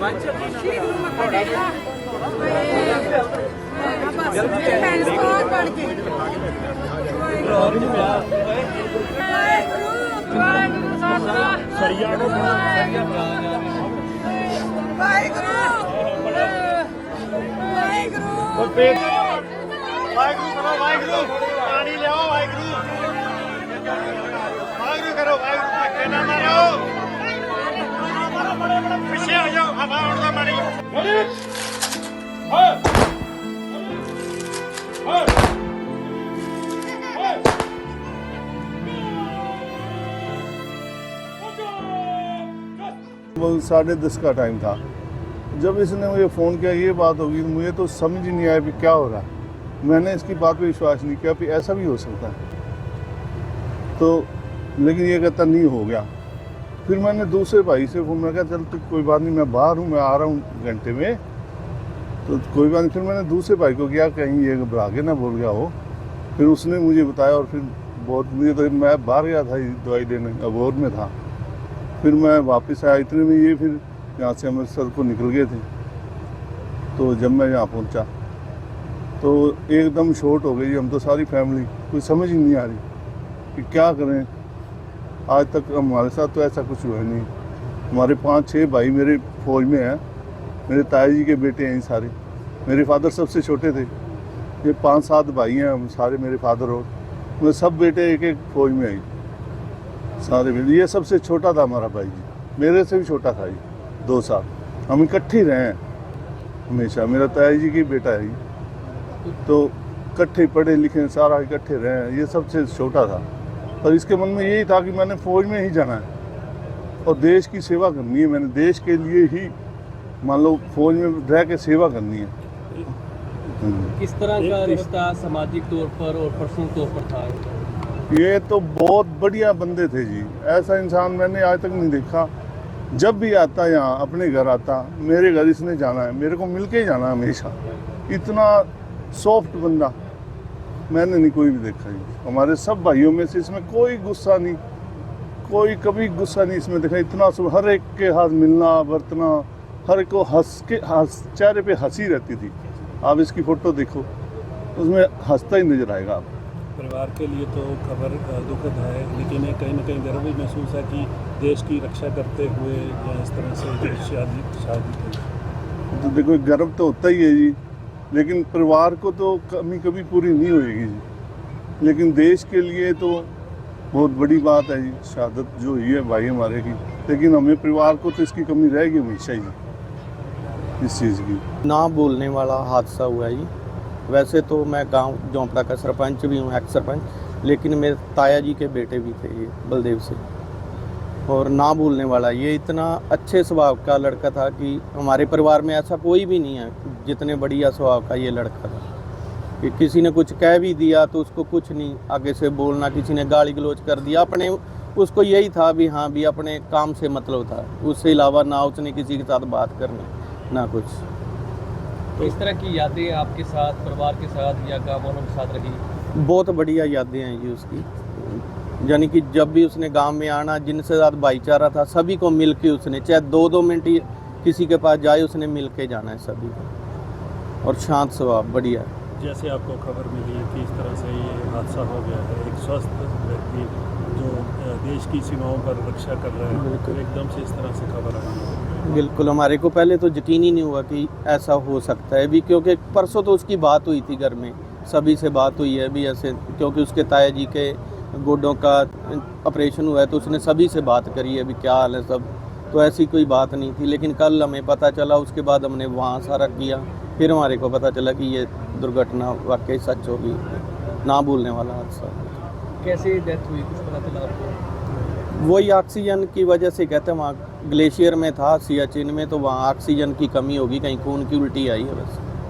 वाहिगुरू पानी ले आओ, वाहिगुरू करो, वाहिगुरू धक्के ना मारो, पीछे आ जाओ, हवा उड़ता मारी। वो 10:30 का टाइम था। जब इसने मुझे फ़ोन किया ये बात होगी, मुझे तो समझ ही नहीं आया कि क्या हो रहा है। मैंने इसकी बात पे विश्वास नहीं किया कि ऐसा भी हो सकता है, तो लेकिन ये कहता नहीं हो गया। फिर मैंने दूसरे भाई से फ़ोन किया, चल तो कोई बात नहीं, मैं बाहर हूँ, मैं आ रहा हूँ घंटे में, तो कोई बात नहीं। फिर मैंने दूसरे भाई को किया, कहीं ये घबरा के ना बोल गया हो। फिर उसने मुझे बताया, और फिर बहुत मुझे तो, मैं बाहर गया था दवाई लेने, अबोहर में था। फिर मैं वापस आया, इतने में ये फिर यहाँ से अमृतसर को निकल गए थे। तो जब मैं यहाँ पहुँचा तो एकदम शॉर्ट हो गई हम तो, सारी फैमिली, कुछ समझ ही नहीं आ रही कि क्या करें। आज तक हमारे साथ तो ऐसा कुछ हुआ नहीं। हमारे 5-6 भाई मेरे फौज में हैं, मेरे ताया जी के बेटे हैं सारे। मेरे फादर सबसे छोटे थे। ये 5-7 भाई हैं हम सारे, मेरे फादर और मेरे सब बेटे एक एक फौज में आई सारे बेटे। ये सबसे छोटा था हमारा भाई जी, मेरे से भी छोटा था ये 2 साल। हम इकट्ठे रहे हैं हमेशा। मेरा ताया जी की बेटा है ये, तो इकट्ठे पढ़े लिखे सारा इकट्ठे रहे हैं। ये सबसे छोटा था, पर इसके मन में यही था कि मैंने फ़ौज में ही जाना है और देश की सेवा करनी है। मैंने देश के लिए ही मान लो फ़ौज में रह के सेवा करनी है। किस तरह का रिश्ता सामाजिक तौर पर और पर्सनल तौर पर था? ये तो बहुत बढ़िया बंदे थे जी, ऐसा इंसान मैंने आज तक नहीं देखा। जब भी आता यहाँ अपने घर आता, मेरे घर इसने जाना है, मेरे को मिल के ही जाना है हमेशा। इतना सॉफ्ट बंदा मैंने नहीं कोई भी देखा जी। हमारे सब भाइयों में से इसमें कोई गुस्सा नहीं, कोई कभी गुस्सा नहीं इसमें देखा। इतना हर एक के हाथ मिलना बरतना, हर एक को चेहरे पे हंसी रहती थी। आप इसकी फ़ोटो देखो, उसमें हंसता ही नजर आएगा आप। परिवार के लिए तो खबर दुखद है, लेकिन कहीं न कहीं गर्व भी महसूस है कि देश की रक्षा करते हुए या इस तरह से शादी तो देखो गर्व तो होता ही है जी, लेकिन परिवार को तो कमी कभी पूरी नहीं होएगी जी। लेकिन देश के लिए तो बहुत बड़ी बात है जी, शहादत जो हुई है भाई हमारे की। लेकिन हमें परिवार को तो इसकी कमी रहेगी हमेशा ही इस चीज़ की। ना बोलने वाला हादसा हुआ जी। वैसे तो मैं गांव जोंपड़ा का सरपंच भी हूँ, एक्स सरपंच, लेकिन मेरे ताया जी के बेटे भी थे ये बलदेव से। और ना बोलने वाला, ये इतना अच्छे स्वभाव का लड़का था कि हमारे परिवार में ऐसा कोई भी नहीं है जितने बढ़िया स्वभाव का ये लड़का था कि किसी ने कुछ कह भी दिया तो उसको कुछ नहीं आगे से बोलना, किसी ने गाली गलौज कर दिया, अपने उसको यही था भी हाँ भी अपने काम से मतलब था, उससे अलावा ना उसने किसी के साथ बात करनी ना कुछ। तो इस तरह की यादें आपके साथ, परिवार के साथ या गाँव वालों के साथ रही? बहुत बढ़िया यादें हैं जी उसकी। यानी कि जब भी उसने गांव में आना, जिनसे साथ भाईचारा था, सभी को मिल के उसने, चाहे 2-2 मिनट ही किसी के पास जाए, उसने मिल के जाना है सभी को। और शांत स्वभाव बढ़िया है। जैसे आपको खबर मिली कि इस तरह से ये हादसा हो गया है, एक स्वस्थ व्यक्ति जो देश की सीमाओं पर रक्षा कर रहे हैं, तो एकदम से इस तरह से खबर आई है। बिल्कुल, हमारे को पहले तो यकीन ही नहीं हुआ कि ऐसा हो सकता है भी, क्योंकि परसों तो उसकी बात हुई थी घर में, सभी से बात हुई है भी ऐसे, क्योंकि उसके ताया जी के गोडों का ऑपरेशन हुआ है तो उसने सभी से बात करी है भी क्या हाल है सब। तो ऐसी कोई बात नहीं थी, लेकिन कल हमें पता चला, उसके बाद हमने वहाँ सारा किया, फिर हमारे को पता चला कि ये दुर्घटना वाकई सच होगी, ना भूलने वाला हादसा। कैसे डेथ हुई, कुछ पता चला आपको? वही ऑक्सीजन की वजह से कहते हैं, वहाँ ग्लेशियर में था सियाचिन में, तो वहाँ ऑक्सीजन की कमी होगी, कहीं खून की उल्टी आई है बस।